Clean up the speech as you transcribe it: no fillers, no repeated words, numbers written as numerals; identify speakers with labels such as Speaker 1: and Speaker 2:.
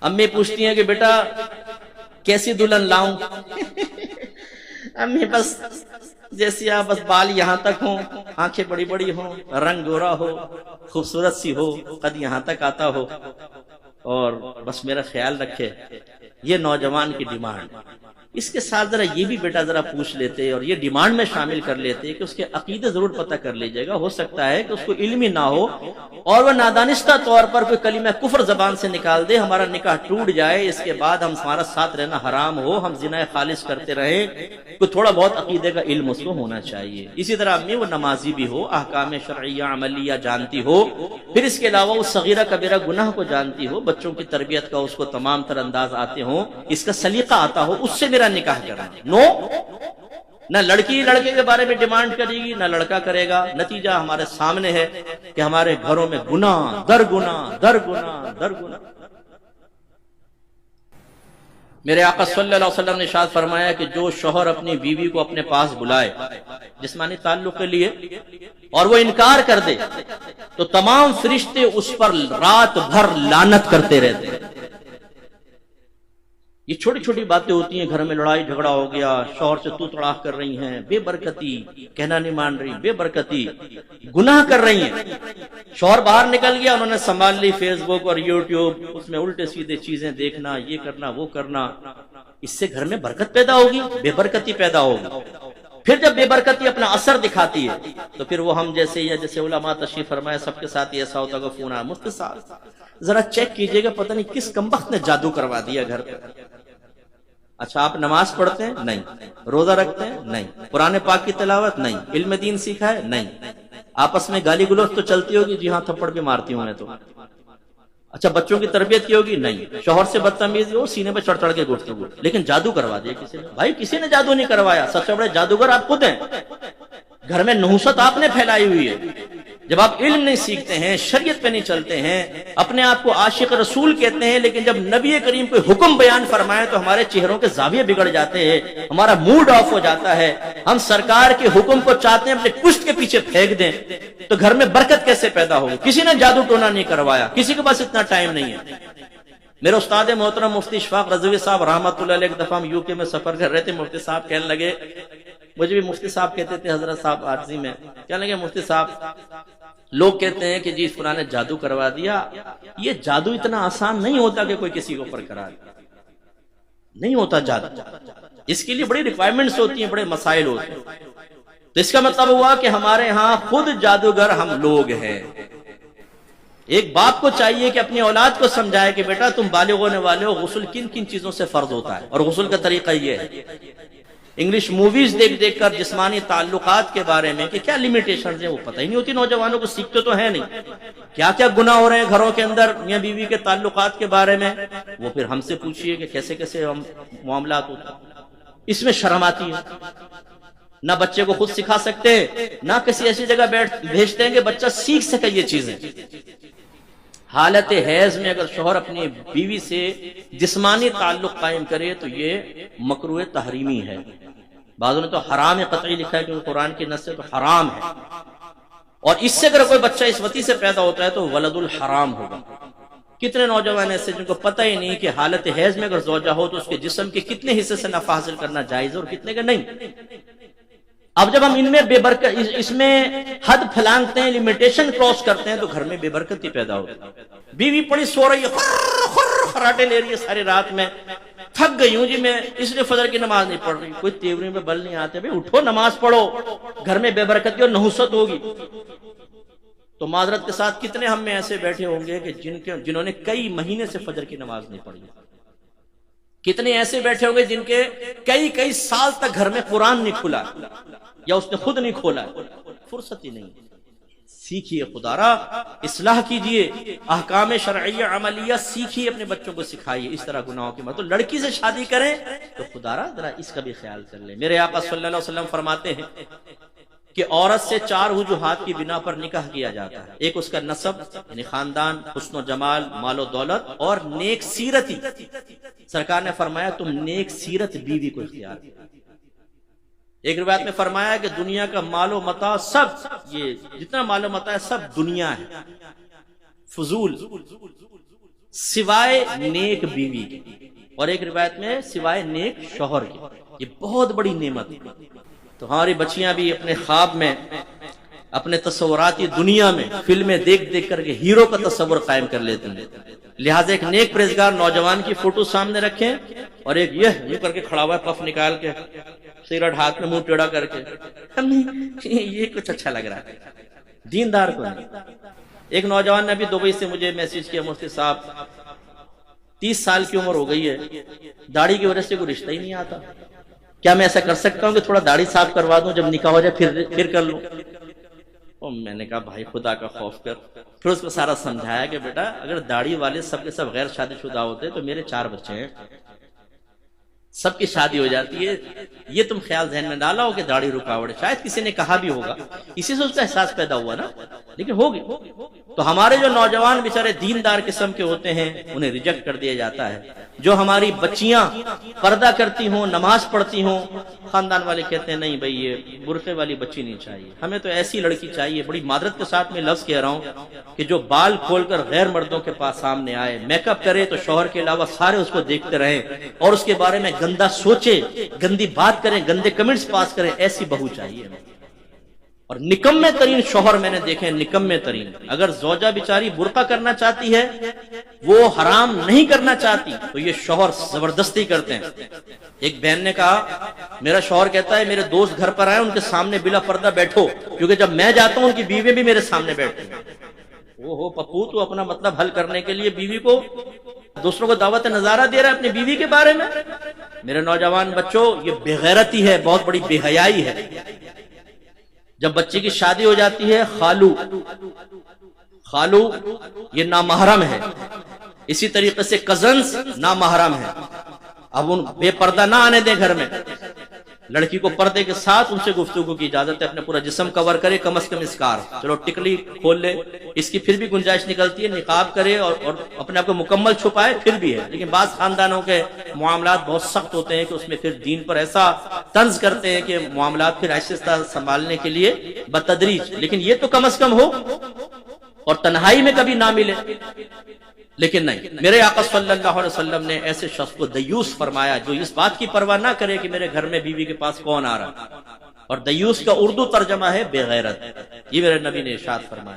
Speaker 1: امی پوچھتی ہیں کہ بیٹا کیسی دلہن لاؤں؟ امی بس جیسی آپ، بس بال یہاں تک ہوں، آنکھیں بڑی بڑی ہوں، رنگ گورا ہو، خوبصورت سی ہو، قد یہاں تک آتا ہو، اور بس میرا خیال رکھے۔ یہ نوجوان کی ڈیمانڈ۔ اس کے ساتھ ذرا یہ بھی بیٹا ذرا پوچھ لیتے اور یہ ڈیمانڈ میں شامل کر لیتے کہ اس کے عقیدے ضرور پتہ کر لیجیے گا، ہو سکتا ہے کہ اس کو علم ہی نہ ہو اور وہ نادانستہ طور پر کوئی کلمہ کفر زبان سے نکال دے، ہمارا نکاح ٹوٹ جائے، اس کے بعد ہمارا ساتھ رہنا حرام ہو، ہم زنا خالص کرتے رہیں۔ کوئی تھوڑا بہت عقیدے کا علم اس کو ہونا چاہیے۔ اسی طرح امی وہ نمازی بھی ہو، احکام شرعیہ عملیہ جانتی ہو، پھر اس کے علاوہ وہ صغیرہ کبیرہ گناہ کو جانتی ہو، بچوں کی تربیت کا اس کو تمام تر انداز آتے ہوں، اس کا سلیقہ آتا ہو، اس سے میرا نکاح کرنا۔ نو، نہ لڑکی لڑکے کے بارے میں ڈیمانڈ کرے گی نہ لڑکا کرے گا۔ نتیجہ ہمارے سامنے ہے کہ ہمارے گھروں میں گناہ در گناہ در گناہ در گناہ۔ میرے آقا صلی اللہ علیہ وسلم نے ارشاد فرمایا کہ جو شوہر اپنی بیوی کو اپنے پاس بلائے جسمانی تعلق کے لیے اور وہ انکار کر دے تو تمام فرشتے اس پر رات بھر لعنت کرتے رہتے ہیں۔ یہ چھوٹی چھوٹی باتیں ہوتی ہیں، گھر میں لڑائی جھگڑا ہو گیا، شوہر سے تو تڑاک کر رہی ہیں، بے برکتی، کہنا نہیں مان رہی، بے برکتی، گناہ کر رہی ہیں۔ شوہر باہر نکل گیا، انہوں نے سنبھال لی فیس بک اور یوٹیوب، اس میں الٹے سیدھے چیزیں دیکھنا، یہ کرنا وہ کرنا۔ اس سے گھر میں برکت پیدا ہوگی، بے برکتی پیدا ہوگی۔ پھر جب بے برکتی اپنا اثر دکھاتی ہے تو پھر وہ ہم جیسے یا جیسے علماء تشریف فرمائے سب کے ساتھ ایسا ہوتا کہ فون آیا، مفتی صاحب ذرا چیک کیجئے گا پتہ نہیں کس کمبخت نے جادو کروا دیا گھر پہ۔ اچھا آپ نماز پڑھتے ہیں؟ نہیں۔ روزہ رکھتے ہیں؟ نہیں۔ قرآن پاک کی تلاوت؟ نہیں۔ علم دین سیکھا ہے؟ نہیں۔ آپس میں گالی گلوچ تو چلتی ہوگی؟ جی ہاں، تھپڑ بھی مارتی ہوں میں تو۔ اچھا بچوں کی تربیت کی ہوگی؟ نہیں۔ شوہر سے بدتمیزی ہو، سینے پہ چڑھ چڑھ کے گفتگو، لیکن جادو کروا دیا کسی نے۔ بھائی کسی نے جادو نہیں کروایا، سب سے بڑے جادوگر آپ خود ہیں۔ گھر میں نحوست آپ نے پھیلائی ہوئی ہے۔ جب آپ علم نہیں سیکھتے ہیں، شریعت پہ نہیں چلتے ہیں، اپنے آپ کو عاشق رسول کہتے ہیں، لیکن جب نبی کریم کوئی حکم بیان فرمائے تو ہمارے چہروں کے زاویے بگڑ جاتے ہیں، ہمارا موڈ آف ہو جاتا ہے، ہم سرکار کے حکم کو چاہتے ہیں اپنے پشت کے پیچھے پھینک دیں، تو گھر میں برکت کیسے پیدا ہوگی؟ کسی نے جادو ٹونا نہیں کروایا، کسی کے پاس اتنا ٹائم نہیں ہے۔ میرے استاد محترم مفتی اشفاق رضوی صاحب رحمۃ اللہ علیہ، ایک دفعہ ہم یو کے میں سفر کر رہے تھے، مفتی صاحب کہنے لگے، مجھے بھی مفتی صاحب کہتے تھے حضرت صاحب عارضی میں، کہنے لگے مفتی صاحب لوگ کہتے ہیں کہ جی فلاں نے جادو کروا دیا، یہ جادو اتنا آسان نہیں ہوتا کہ کوئی کسی کے اوپر کرا دے، نہیں ہوتا جادو، اس کے لیے بڑی ریکوائرمنٹس ہوتی ہیں، بڑے مسائل ہوتے ہیں۔ تو اس کا مطلب ہوا کہ ہمارے ہاں خود جادوگر ہم لوگ ہیں۔ ایک باپ کو چاہیے کہ اپنی اولاد کو سمجھائے کہ بیٹا تم بالغ ہونے والے ہو، غسل کن کن چیزوں سے فرض ہوتا ہے، اور غسل کا طریقہ یہ ہے۔ انگلش موویز دیکھ دیکھ کر جسمانی تعلقات کے بارے میں کہ کیا لیمیٹیشنز ہیں وہ پتہ ہی نہیں ہوتی نوجوانوں کو، سیکھتے تو ہے نہیں، کیا کیا گناہ ہو رہے ہیں گھروں کے اندر میاں بیوی کے تعلقات کے بارے میں، وہ پھر ہم سے پوچھئے کہ کیسے کیسے ہم معاملات ہوتے ہیں۔ اس میں شرم آتی ہے، نہ بچے کو خود سکھا سکتے نہ کسی ایسی جگہ بھیجتے ہیں کہ بچہ سیکھ سکے یہ چیزیں۔ حالت حیض میں اگر شوہر اپنی بیوی سے جسمانی تعلق قائم کرے تو یہ مکروہ تحریمی ہے، بعضوں نے تو حرام قطعی لکھا ہے کیونکہ قرآن کی نص سے تو حرام ہے، اور اس سے اگر کوئی بچہ اس وتی سے پیدا ہوتا ہے تو ولد الحرام ہوگا۔ کتنے نوجوان ایسے جن کو پتہ ہی نہیں کہ حالت حیض میں اگر زوجہ ہو تو اس کے جسم کے کتنے حصے سے نفع حاصل کرنا جائز ہے اور کتنے کا نہیں۔ اب جب ہم ان میں بے برکت، اس میں حد پھلانگتے ہیں، لیمیٹیشن کراس کرتے ہیں تو گھر میں بے برکتی پیدا ہوتی ہے۔ بیوی پڑی سو رہی ہے، خراٹے لے رہی ہے ساری رات میں، تھک گئی ہوں جی میں اس لیے فجر کی نماز نہیں پڑھ رہی، کوئی تیوری میں بل نہیں آتے، بھئی اٹھو نماز پڑھو، گھر میں بے برکتی اور نحوست ہوگی۔ تو معذرت کے ساتھ کتنے ہم میں ایسے بیٹھے ہوں گے کہ جنہوں نے کئی مہینے سے فجر کی نماز نہیں پڑھی، کتنے ایسے بیٹھے ہوں گے جن کے کئی سال تک گھر میں قرآن نہیں کھلا یا اس نے خود نہیں کھولا، فرصت ہی نہیں۔ سیکھیے خدا را، اصلاح کیجئے، احکام شرعیہ عملیہ سیکھیے، اپنے بچوں کو سکھائیے، اس طرح گناہوں کی مت۔ لڑکی سے شادی کریں تو خدا را ذرا اس کا بھی خیال کر لیں۔ میرے آقا صلی اللہ علیہ وسلم فرماتے ہیں کہ عورت سے 4 وجوہات کی بنا پر نکاح کیا جاتا ہے، ایک اس کا نسب یعنی خاندان، حسن و جمال، مال و دولت، اور نیک سیرتی۔ سرکار نے فرمایا تم نیک سیرت بیوی کو اختیار کرو۔ ایک روایت میں فرمایا کہ دنیا کا مال و متاع سب، یہ جتنا مال و متاع ہے سب دنیا ہے، فضول، سوائے نیک بیوی کے، اور ایک روایت میں سوائے نیک شوہر کے. یہ بہت بڑی نعمت ہے. تو ہماری بچیاں بھی اپنے خواب میں، اپنے تصوراتی دنیا میں فلمیں دیکھ دیکھ کر کے ہیرو کا تصور قائم کر لیتے ہیں. لہٰذا ایک نیک پرہیزگار نوجوان کی فوٹو سامنے رکھیں، اور ایک یہ کر کے کھڑا ہوا ہے پف نکال کے، سگریٹ ہاتھ میں، منہ ٹیڑھا کر کے، یہ کچھ اچھا لگ رہا ہے، دیندار کو نہیں. ایک نوجوان نے ابھی دبئی سے مجھے میسج کیا، مفتی صاحب 30 سال کی عمر ہو گئی ہے، داڑھی کی وجہ سے کوئی رشتہ ہی نہیں آتا، کیا میں ایسا کر سکتا ہوں کہ تھوڑا داڑھی صاف کروا دوں، جب نکاح ہو جائے پھر کر لوں؟ اور میں نے کہا بھائی خدا کا خوف کر. پھر اس کو سارا سمجھایا کہ بیٹا اگر داڑھی والے سب کے سب غیر شادی شدہ ہوتے تو میرے 4 بچے ہیں، سب کی شادی ہو جاتی ہے. یہ تم خیال ذہن میں ڈالا ہو کہ داڑھی رکاوٹ ہے، شاید کسی نے کہا بھی ہوگا، اسی سے اس کا احساس پیدا ہوا نا، لیکن ہوگی. تو ہمارے جو نوجوان بیچارے دیندار قسم کے ہوتے ہیں انہیں ریجیکٹ کر دیا جاتا ہے. جو ہماری بچیاں پردہ کرتی ہوں، نماز پڑھتی ہوں، خاندان والے کہتے ہیں نہیں بھائی یہ برقعے والی بچی نہیں چاہیے، ہمیں تو ایسی لڑکی چاہیے. بڑی معذرت کے ساتھ میں لفظ کہہ رہا ہوں کہ جو بال کھول کر غیر مردوں کے پاس سامنے آئے، میک اپ کرے تو شوہر کے علاوہ سارے اس کو دیکھتے رہیں، اور اس کے بارے میں گندا سوچے، گندی بات کریں، گندے کمنٹس پاس کریں، ایسی بہو چاہیے. اور نکمے ترین شوہر میں نے دیکھے، نکمے ترین. اگر زوجہ بیچاری برقع کرنا چاہتی ہے، وہ حرام نہیں کرنا چاہتی، تو یہ شوہر زبردستی کرتے ہیں. ایک بہن نے کہا میرا شوہر کہتا ہے میرے دوست گھر پر آئے ان کے سامنے بلا پردہ بیٹھو، کیونکہ جب میں جاتا ہوں ان کی بیوی بھی میرے سامنے بیٹھتی ہیں. اوہو پپو، تو اپنا مطلب حل کرنے کے لیے بیوی کو، دوسروں کو دعوت نظارہ دے رہا ہے اپنی بیوی کے بارے میں. میرے نوجوان بچوں، یہ بے غیرتی ہے، بہت بڑی بے حیائی ہے. جب بچے کی شادی ہو جاتی ہے، خالو یہ نامحرم ہے، اسی طریقے سے کزنز نامحرم ہے. اب ان بے پردہ نہ آنے دیں گھر میں. لڑکی کو پردے کے ساتھ ان سے گفتگو کی اجازت ہے، اپنا پورا جسم کور کرے، کم از کم اسکار، چلو ٹکلی کھول لے، اس کی پھر بھی گنجائش نکلتی ہے، نقاب کرے اور اپنے آپ کو مکمل چھپائے پھر بھی ہے. لیکن بعض خاندانوں کے معاملات بہت سخت ہوتے ہیں کہ اس میں پھر دین پر ایسا طنز کرتے ہیں کہ معاملات پھر آہستہ سنبھالنے کے لیے بتدریج. لیکن یہ تو کم از کم ہو اور تنہائی میں کبھی نہ ملے. لیکن نہیں، میرے آقا صلی اللہ علیہ وسلم نے ایسے شخص کو دیوس فرمایا جو اس بات کی پرواہ نہ کرے کہ میرے گھر میں بیوی کے پاس کون آ رہا. اور دیوس کا اردو ترجمہ ہے بے غیرت. یہ میرے نبی نے ارشاد فرمایا.